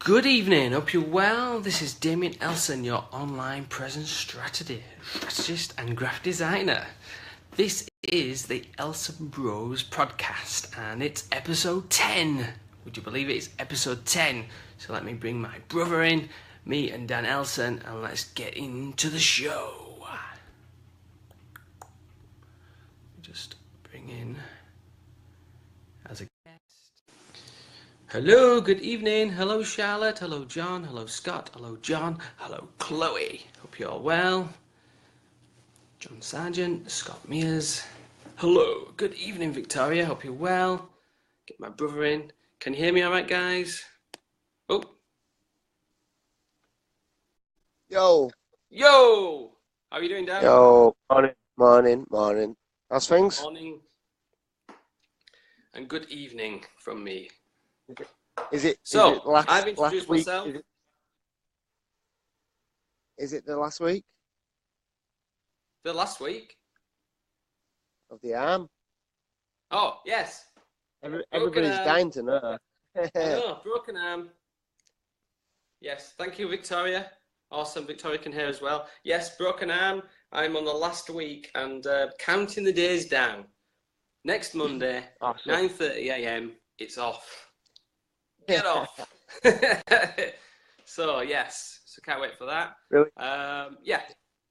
Good evening, hope you're well. This is Damion Elson, your online presence strategist and graphic designer. This is the ELSON Bros podcast and it's episode 10. Would you believe it? It's episode 10. So let me bring my brother in, me and Dan Elson, and let's get into the show. Just bring in as a guest. Hello, good evening. Hello, Charlotte. Hello, John. Hello, Scott. Hello, John. Hello, Chloe. Hope you're all well. John Sargent, Scott Mears. Hello, good evening, Victoria. Hope you're well. Get my brother in. Can you hear me all right, guys? Oh. Yo. How are you doing, Dan? Yo. Morning. How's things? Morning. And good evening from me. Is it I've introduced last week? myself. Is it the last week The last week? of the arm? Oh, yes. Everybody's dying to know. I know, broken arm. Yes, thank you, Victoria. Awesome, Victoria can hear as well. Yes, broken arm. I'm on the last week and counting the days down. Next Monday, Awesome. 9:30 a.m. It's off. Get off. So yes, so can't wait for that. Really? Yeah,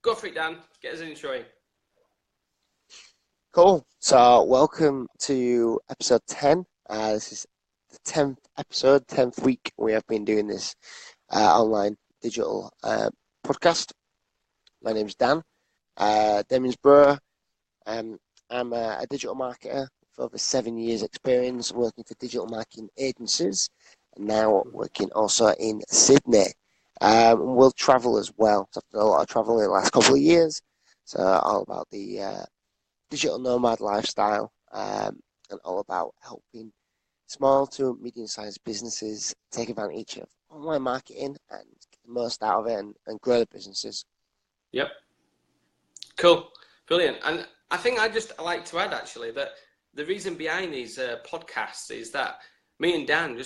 go for it, Dan. Get us an intro in. Cool. So welcome to episode 10. This is the 10th episode, 10th week. We have been doing this online digital podcast. My name's Dan. Damien's bro. I'm a digital marketer with over 7 years experience working for digital marketing agencies and now working also in Sydney. We'll travel as well. So I've done a lot of travel in the last couple of years. So all about the digital nomad lifestyle and all about helping small to medium-sized businesses take advantage of online marketing and get the most out of it and grow their businesses. Yep. Cool. Brilliant. And I think I'd like to add actually that the reason behind these podcasts is that me and Dan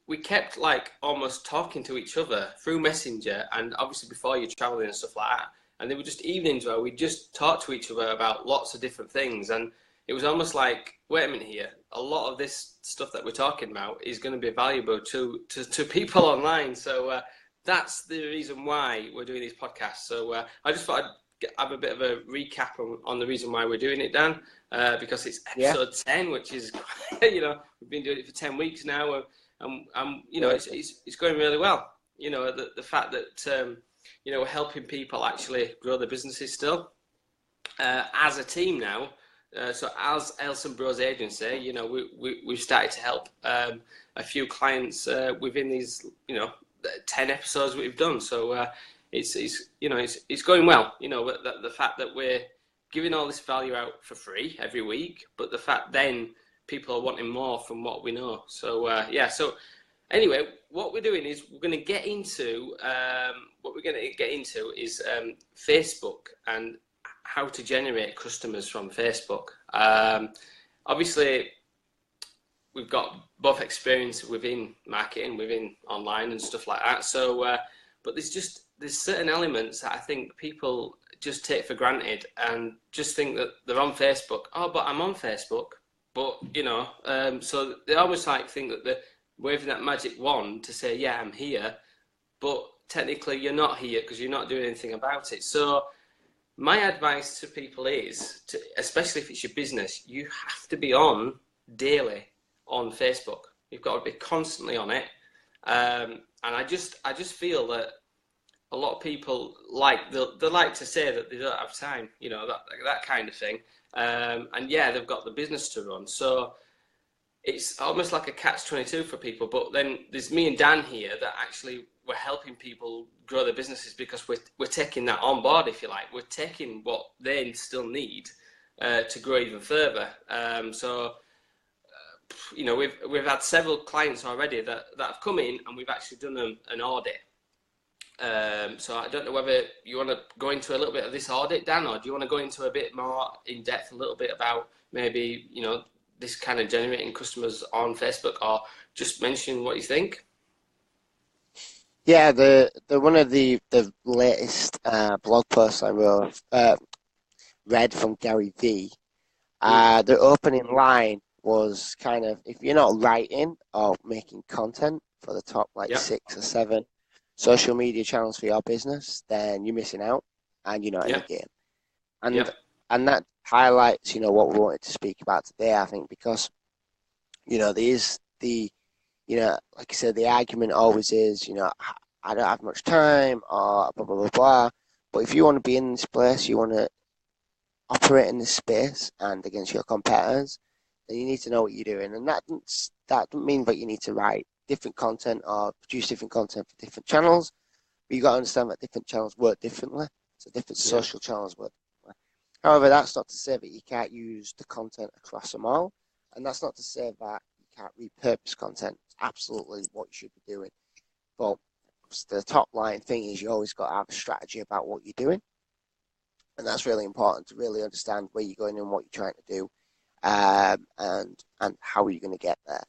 we kept like almost talking to each other through Messenger and obviously before you're traveling and stuff like that. And there were just evenings where we just talked to each other about lots of different things. And it was almost like, wait a minute here, a lot of this stuff that we're talking about is going to be valuable to people online. So that's the reason why we're doing these podcasts. So I just thought I'd have a bit of a recap on the reason why we're doing it, Dan, because it's episode 10, which is, we've been doing it for 10 weeks now, and it's going really well. The fact that, we're helping people actually grow their businesses still as a team now. So as ELSON Bros Agency, we've started to help a few clients within these, 10 episodes we've done. So it's going well. The fact that we're giving all this value out for free every week, but the fact then people are wanting more from what we know. So So anyway, what we're doing is we're going to get into Facebook and how to generate customers from Facebook. Obviously, we've got both experience within marketing, within online and stuff like that. So, but there's certain elements that I think people just take for granted and just think that they're on Facebook. Oh, but I'm on Facebook. But, so they almost think that they're waving that magic wand to say, yeah, I'm here. But technically you're not here because you're not doing anything about it. So my advice to people is, especially if it's your business, you have to be on daily on Facebook. You've got to be constantly on it. And I just feel that a lot of people they like to say that they don't have time, that kind of thing. And yeah, they've got the business to run. So it's almost like a catch-22 for people. But then there's me and Dan here that actually we're helping people grow their businesses because we're taking that on board, if you like. We're taking what they still need to grow even further. We've had several clients already that have come in and we've actually done an audit. So I don't know whether you want to go into a little bit of this audit, Dan, or do you want to go into a bit more in depth, a little bit about maybe, this kind of generating customers on Facebook, or just mention what you think? Yeah, the one of the latest blog posts I wrote, read from Gary V. The opening line was kind of, if you're not writing or making content for the top like Yeah. 6 or 7 social media channels for your business, then you're missing out and you're not in Yeah. the game. Yeah. And that highlights, what we wanted to speak about today, I think, because, there's like I said, the argument always is, I don't have much time or blah, blah, blah, blah. But if you want to be in this place, you want to operate in this space and against your competitors, then you need to know what you're doing. And that doesn't mean that you need to write different content or produce different content for different channels. But you got to understand that different channels work differently. So different social channels work differently. However, that's not to say that you can't use the content across them all. And that's not to say that you can't repurpose content. It's absolutely what you should be doing. But the top line thing is you always got to have a strategy about what you're doing. And that's really important to really understand where you're going and what you're trying to do, and how are you going to get there.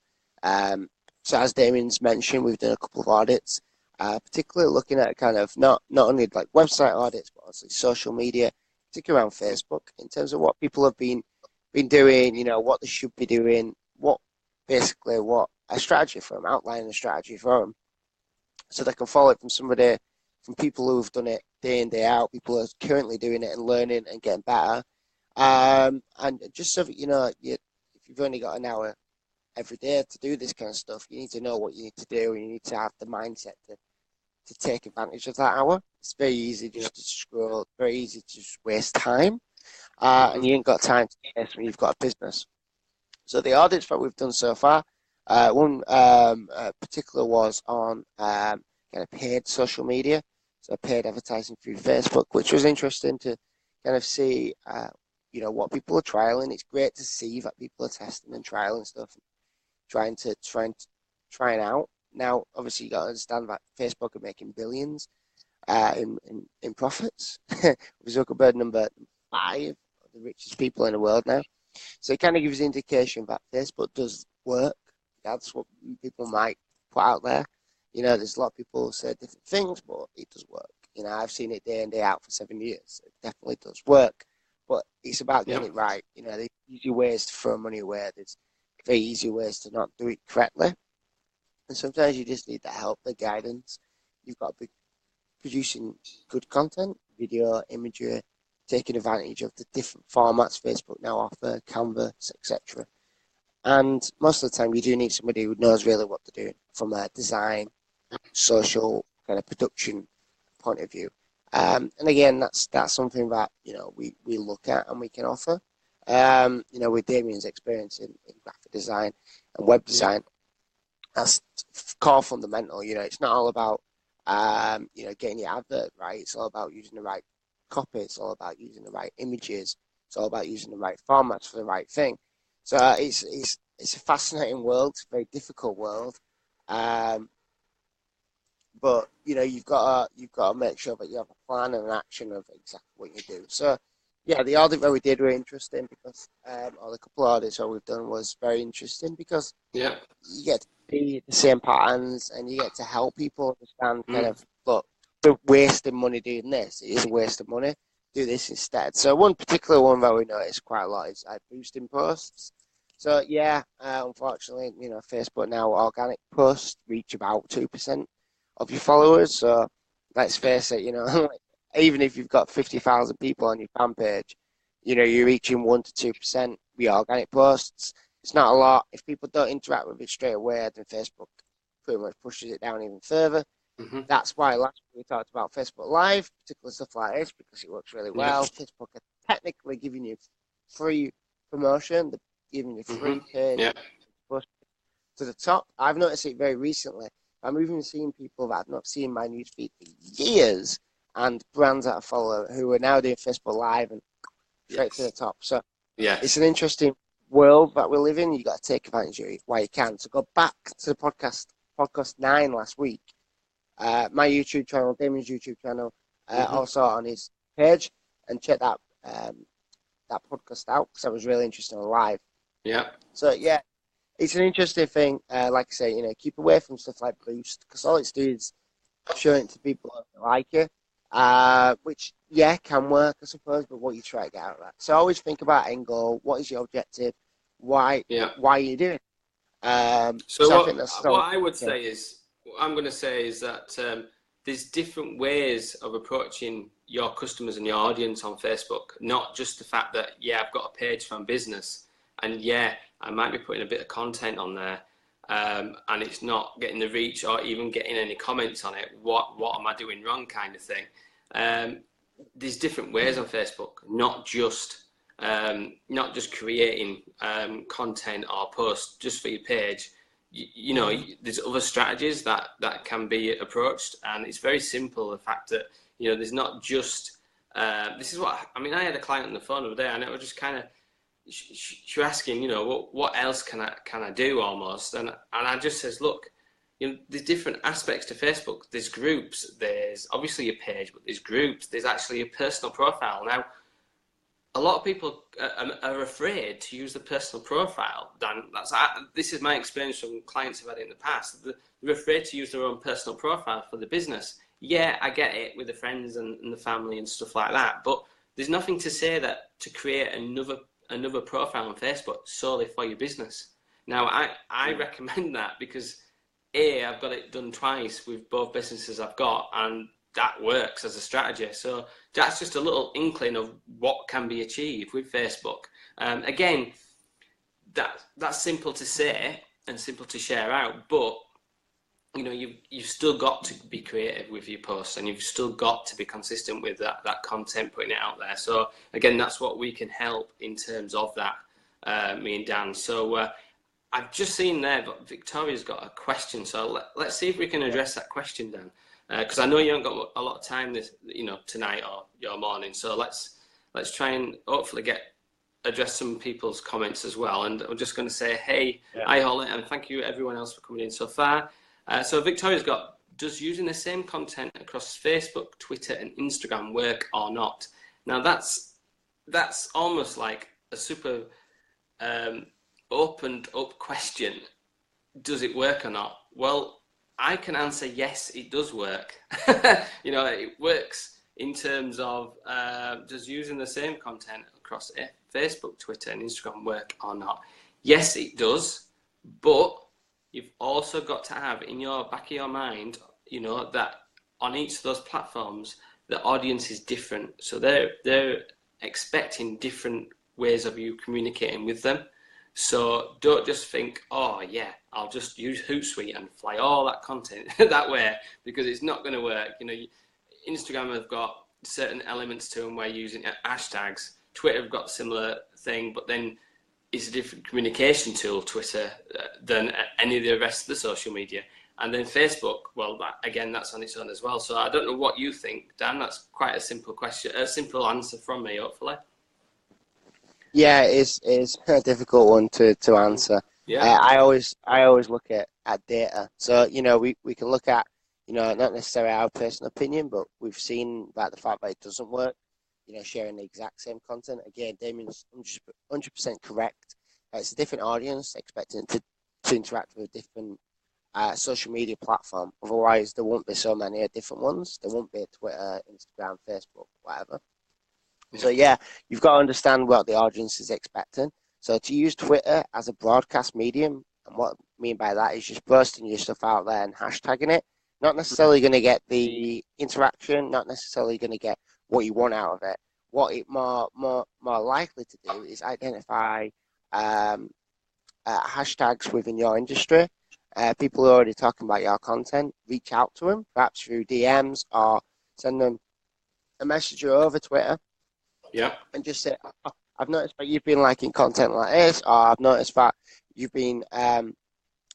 So as Damien's mentioned, we've done a couple of audits, particularly looking at kind of not only like website audits, but also social media, particularly around Facebook, in terms of what people have been doing, what they should be doing, what a strategy for them, outlining a strategy for them, so they can follow it from people who've done it day in, day out, people who are currently doing it and learning and getting better. And just so that, if you've only got an hour every day to do this kind of stuff, you need to know what you need to do, and you need to have the mindset to take advantage of that hour. It's very easy just to scroll, very easy to just waste time, and you ain't got time to waste when you've got a business. So the audits that we've done so far, one particular was on kind of paid social media, so paid advertising through Facebook, which was interesting to kind of see, what people are trialing. It's great to see that people are testing and trialing stuff, trying out. Now, obviously, you got to understand that Facebook are making billions in profits. Zuckerberg number 5 of the richest people in the world now. So it kind of gives an indication that Facebook does work. That's what people might put out there. There's a lot of people who say different things, but it does work. I've seen it day in, day out for 7 years. It definitely does work. But it's about getting it right. There's easy ways to throw money away. There's very easy ways to not do it correctly. And sometimes you just need the help, the guidance. You've got to be producing good content, video, imagery, taking advantage of the different formats Facebook now offer, Canvas, etc. And most of the time, you do need somebody who knows really what they're doing from a design, social kind of production point of view. And again, that's something that we look at and we can offer. With Damien's experience in graphic design and web design, that's core fundamental. It's not all about getting your advert right. It's all about using the right copy. It's all about using the right images. It's all about using the right formats for the right thing. So it's a fascinating world. It's a very difficult world. But you've got to make sure that you have a plan and an action of exactly what you do. So yeah, the audit that we did were interesting because, or the couple of audits that we've done was very interesting because you get to see the same patterns and you get to help people understand kind of, look, we're wasting money doing this. It is a waste of money. Do this instead. So one particular one that we noticed quite a lot is boosting posts. So yeah, unfortunately, Facebook now organic posts reach about 2% of your followers. So let's face it, even if you've got 50,000 people on your fan page, you're reaching 1 to 2% with your organic posts. It's not a lot. If people don't interact with it straight away, then Facebook pretty much pushes it down even further. That's why last week we talked about Facebook Live, particular stuff like this, because it works really well. Facebook are technically giving you free promotion, they're giving you free paid push to the top. I've noticed it very recently. I'm even seeing people that I've not seen my newsfeed for years, and brands that I follow who are now doing Facebook Live and straight to the top. So it's an interesting world that we live in. You got to take advantage of it while you can. So go back to the podcast 9 last week. My YouTube channel, Damien's YouTube channel, also on his page, and check that podcast out because that was really interesting live. So yeah, it's an interesting thing. Like I say, keep away from stuff like Boost because all it's doing is showing it to people that like it, which, yeah, can work, I suppose, but what you try to get out of that. So always think about end goal. What is your objective? Why Yeah. are you doing it? So So I think that's what so, I would yeah. say is, what I'm going to say is that there's different ways of approaching your customers and your audience on Facebook. Not just the fact that, yeah, I've got a page for my business, and yeah, I might be putting a bit of content on there, and it's not getting the reach or even getting any comments on it. What am I doing wrong, kind of thing. There's different ways on Facebook, not just creating content or posts just for your page. You know, there's other strategies that can be approached, and it's very simple. The fact that, you know, there's not just this is what I mean. I had a client on the phone the other day, and it was just kind of she was asking, you know, what else can I do almost, and I just says, look, you know, there's different aspects to Facebook. There's groups, there's obviously your page, but there's groups, there's actually a personal profile. Now, a lot of people are afraid to use the personal profile, Dan. This is my experience from clients who've had it in the past. They're afraid to use their own personal profile for the business. Yeah, I get it with the friends and the family and stuff like that, but there's nothing to say that to create another profile on Facebook solely for your business. Now, I recommend that because I've got it done twice with both businesses I've got, and that works as a strategy. So that's just a little inkling of what can be achieved with Facebook. Again, that's simple to say and simple to share out, but you know, you've still got to be creative with your posts, and you've still got to be consistent with that content, putting it out there. So again, that's what we can help in terms of that, me and Dan. So I've just seen there, but Victoria's got a question. So let's see if we can address that question, Dan. Because I know you haven't got a lot of time tonight or your morning. So let's try and hopefully address some people's comments as well. And I'm just going to say, hey, hi Holly, and thank you everyone else for coming in so far. So Victoria's got, does using the same content across Facebook, Twitter, and Instagram work or not? Now that's almost like a super opened up question. Does it work or not? Well, I can answer yes, it does work. You know, it works in terms of does using the same content across Facebook, Twitter, and Instagram work or not? Yes, it does, but you've also got to have in your back of your mind, you know, that on each of those platforms, the audience is different. So they're expecting different ways of you communicating with them. So don't just think, oh yeah, I'll just use Hootsuite and fly all that content that way, because it's not going to work. You know, Instagram have got certain elements to them where using hashtags. Twitter have got a similar thing, but then it's a different communication tool, Twitter, than any of the rest of the social media. And then Facebook, well, that's on its own as well. So I don't know what you think, Dan. That's quite a simple question, a simple answer from me, hopefully. Yeah, it's a difficult one to answer. Yeah. I always look at data. So, you know, we can look at, you know, not necessarily our personal opinion, but we've seen about the fact that it doesn't work, you know, sharing the exact same content. Again, Damien's 100% correct. It's a different audience, expecting to interact with a different social media platform. Otherwise, there won't be so many different ones. There won't be Twitter, Instagram, Facebook, whatever. So yeah, you've got to understand what the audience is expecting. So to use Twitter as a broadcast medium, and what I mean by that is just posting your stuff out there and hashtagging it. Not necessarily going to get the interaction, not necessarily going to get what you want out of it. What it more likely to do is identify hashtags within your industry. People who are already talking about your content, reach out to them, perhaps through DMs, or send them a message over Twitter. Yeah. And just say, oh, I've noticed that you've been liking content like this, or I've noticed that you've been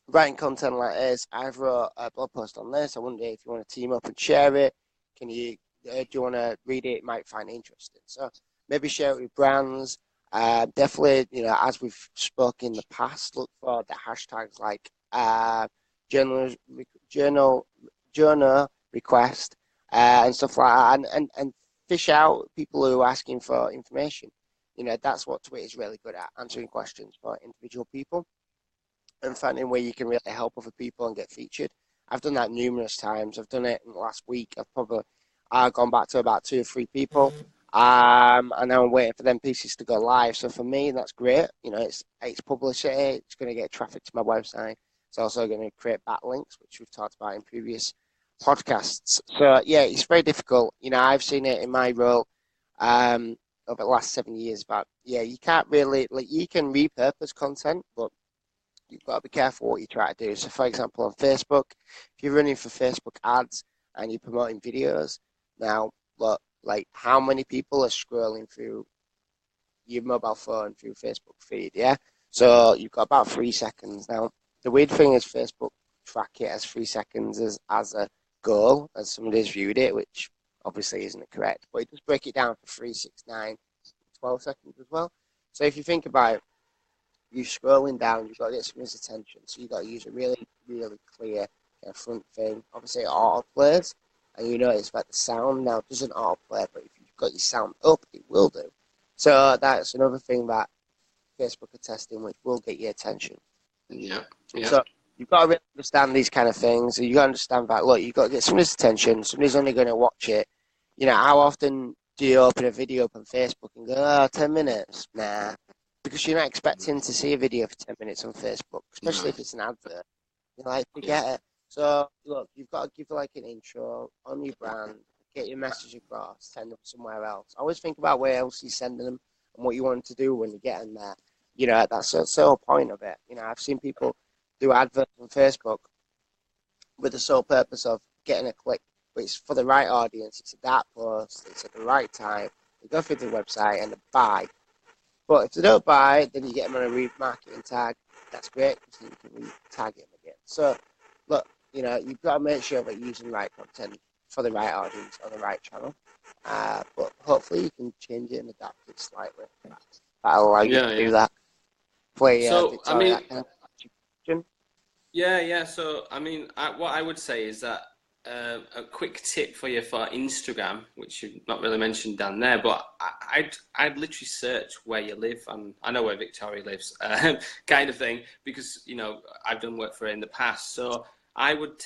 writing content like this. I've wrote a blog post on this. I wonder if you want to team up and share it. Do you want to read it? You might find it interesting. So maybe share it with brands. Definitely, you know, as we've spoken in the past, look for the hashtags like journal request and stuff like that, and fish out people who are asking for information. You know, that's what Twitter is really good at, answering questions for individual people and finding where you can really help other people and get featured. I've done that numerous times. I've done it in the last week. I've gone back to about 2 or 3 people. And now I'm waiting for them pieces to go live. So for me, that's great. You know, it's publicity. It's going to get traffic to my website. It's also going to create backlinks, which we've talked about in previous podcasts. So yeah, it's very difficult. You know, I've seen it in my role over the last 7 years. But yeah, you can't really, like, you can repurpose content, but you've got to be careful what you try to do. So for example, on Facebook, if you're running for Facebook ads and you're promoting videos, now look, like, how many people are scrolling through your mobile phone through Facebook feed? Yeah, so you've got about 3 seconds. Now the weird thing is Facebook track it as 3 seconds as a goal, as somebody's viewed it, which obviously isn't correct, but it does break it down for 3, 6, 9, 12 seconds as well. So if you think about it, you're scrolling down, you've got to get somebody's attention, so you've got to use a really, really clear front thing. Obviously it auto plays, and you notice about the sound now. It doesn't auto play, but if you've got your sound up, it will do. So that's another thing that Facebook are testing, which will get your attention. Yeah. So you've got to really understand these kind of things. You've got to understand that, look, you've got to get somebody's attention. Somebody's only going to watch it. You know, how often do you open a video up on Facebook and go, oh, 10 minutes? Nah. Because you're not expecting to see a video for 10 minutes on Facebook, especially if it's an advert. You're like, forget it. So, look, you've got to give like an intro on your brand, get your message across, send them somewhere else. Always think about where else you're sending them and what you want to do when you get in there. You know, that's the whole point of it. You know, I've seen people do adverts on Facebook with the sole purpose of getting a click, but it's for the right audience. It's a dark post, it's at the right time. They go through the website and they buy. But if they don't buy, then you get them on a remarketing tag. That's great, because you can re-tag them again. So, look, you know, you've got to make sure that you're using the right content for the right audience on the right channel. But hopefully you can change it and adapt it slightly. That'll allow you to do that. Play So, I mean, that kind of question. yeah. So, I mean, what I would say is that a quick tip for you for Instagram, which you've not really mentioned down there, but I'd literally search where you live, and I know where Victoria lives, kind of thing, because, you know, I've done work for her in the past. So I would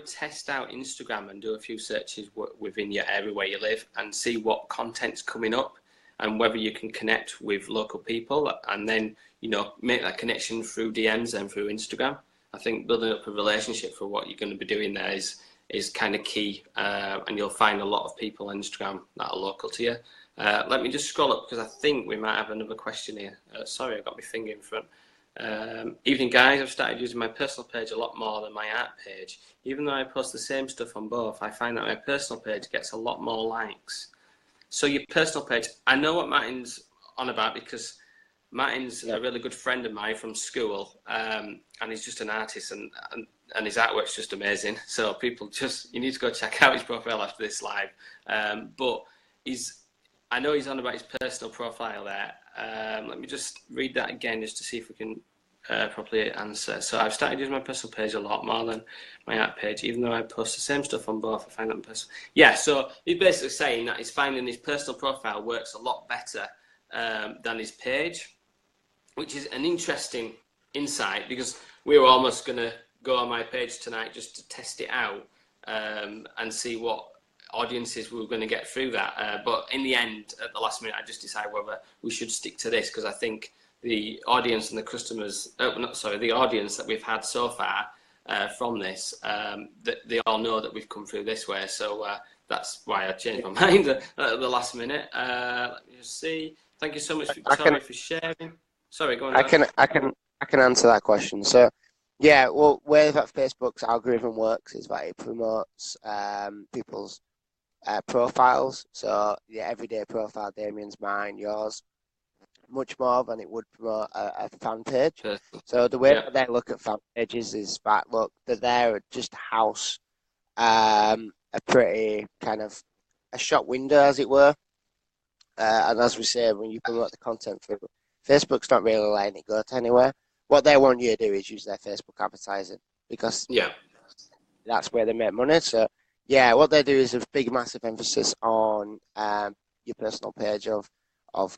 test out Instagram and do a few searches within your area where you live and see what content's coming up and whether you can connect with local people, and then, you know, make that connection through DMs and through Instagram. I think building up a relationship for what you're going to be doing there is kind of key, and you'll find a lot of people on Instagram that are local to you. Let me just scroll up, because I think we might have another question here. Sorry, I got my finger in front. Evening guys, I've started using my personal page a lot more than my art page. Even though I post the same stuff on both, I find that my personal page gets a lot more likes. So your personal page, I know what Martin's on about, because Martin's a really good friend of mine from school, and he's just an artist, and his artwork's just amazing. So people you need to go check out his profile after this live. But I know he's on about his personal profile there. Let me just read that again, just to see if we can properly answer. So I've started using my personal page a lot more than my art page, even though I post the same stuff on both. I find that personal. Yeah, so he's basically saying that he's finding his personal profile works a lot better than his page, which is an interesting insight, because we were almost going to go on my page tonight just to test it out and see what audiences we were going to get through that. But in the end, at the last minute, I just decided whether we should stick to this, because I think the audience and the customers, the audience that we've had so far from this, they all know that we've come through this way. So that's why I changed my mind at the last minute. Let me just see. Thank you so much, Victoria, for sharing. Sorry, go on. I can answer that question. So, yeah, well, where that Facebook's algorithm works is that it promotes people's profiles. So, yeah, everyday profile, Damien's, mine, yours, much more than it would promote a fan page. Sure. So the way that they look at fan pages is that, look, they're there just to house a pretty kind of a shop window, as it were. And as we say, when you promote the content through, Facebook's not really letting it go to anywhere. What they want you to do is use their Facebook advertising, because that's where they make money. So, yeah, what they do is a big, massive emphasis on your personal page of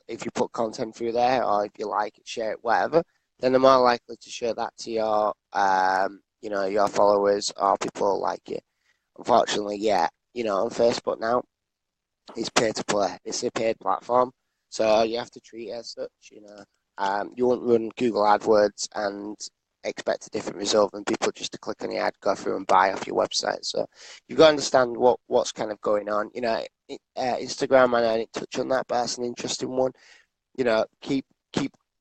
if you put content through there, or if you like it, share it, whatever, then they're more likely to show that to your your followers or people like you. Unfortunately, yeah, on Facebook now, it's pay to play. It's a paid platform, so you have to treat it as such. You won't run Google AdWords and expect a different result than people just to click on the ad, go through and buy off your website. So you've got to understand what's kind of going on. Instagram, I didn't touch on that, but that's an interesting one. Keep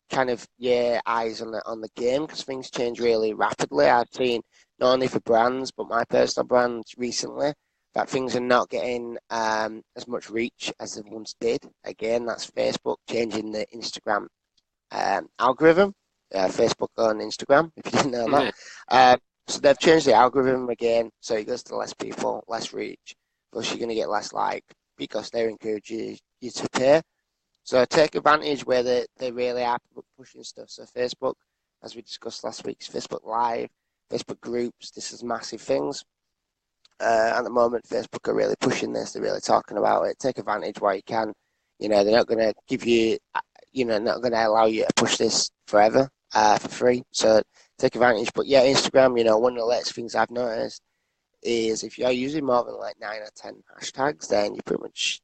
kind of your eyes on the game, because things change really rapidly. I've seen not only for brands but my personal brand recently that things are not getting as much reach as they once did. Again, that's Facebook changing the Instagram algorithm. Facebook on Instagram, if you didn't know that. So they've changed the algorithm again, so it goes to less people, less reach, plus you're going to get less like, because they're encouraging you to pay. So take advantage where they really are pushing stuff. So Facebook, as we discussed last week, Facebook Live, Facebook groups, this is massive things. At the moment, Facebook are really pushing this. They're really talking about it. Take advantage while you can. They're not going to give you, not going to allow you to push this forever for free. So take advantage. But yeah, Instagram, one of the latest things I've noticed is if you're using more than like 9 or 10 hashtags, then you pretty much,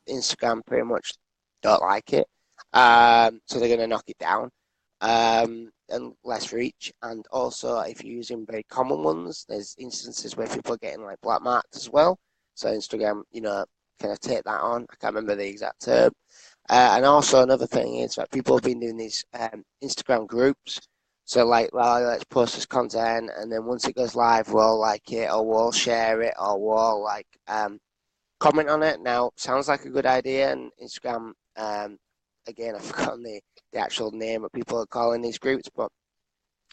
Instagram pretty much don't like it. So they're going to knock it down. And less reach. And also, if you're using very common ones, there's instances where people are getting like black marked as well. So Instagram, kind of take that on. I can't remember the exact term. And also another thing is that people have been doing these Instagram groups. So like, well, let's post this content, and then once it goes live, we'll like it, or we'll share it, or we'll like comment on it. Now, sounds like a good idea, and Instagram, again, I've forgotten the actual name that people are calling these groups, but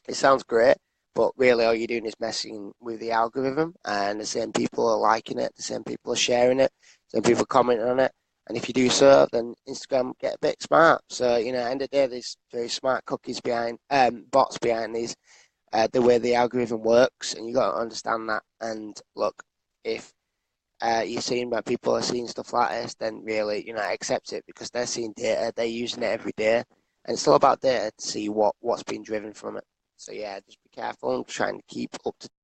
it sounds great. But really, all you're doing is messing with the algorithm, and the same people are liking it, the same people are sharing it, the same people commenting on it. And if you do so, then Instagram get a bit smart. So, at the end of the day, there's very smart cookies behind, bots behind these, the way the algorithm works, and you got to understand that. And look, if you're seeing that people are seeing stuff like this, then really, accept it, because they're seeing data, they're using it every day, and it's all about data to see what's being driven from it. So yeah, just be careful and try and keep up to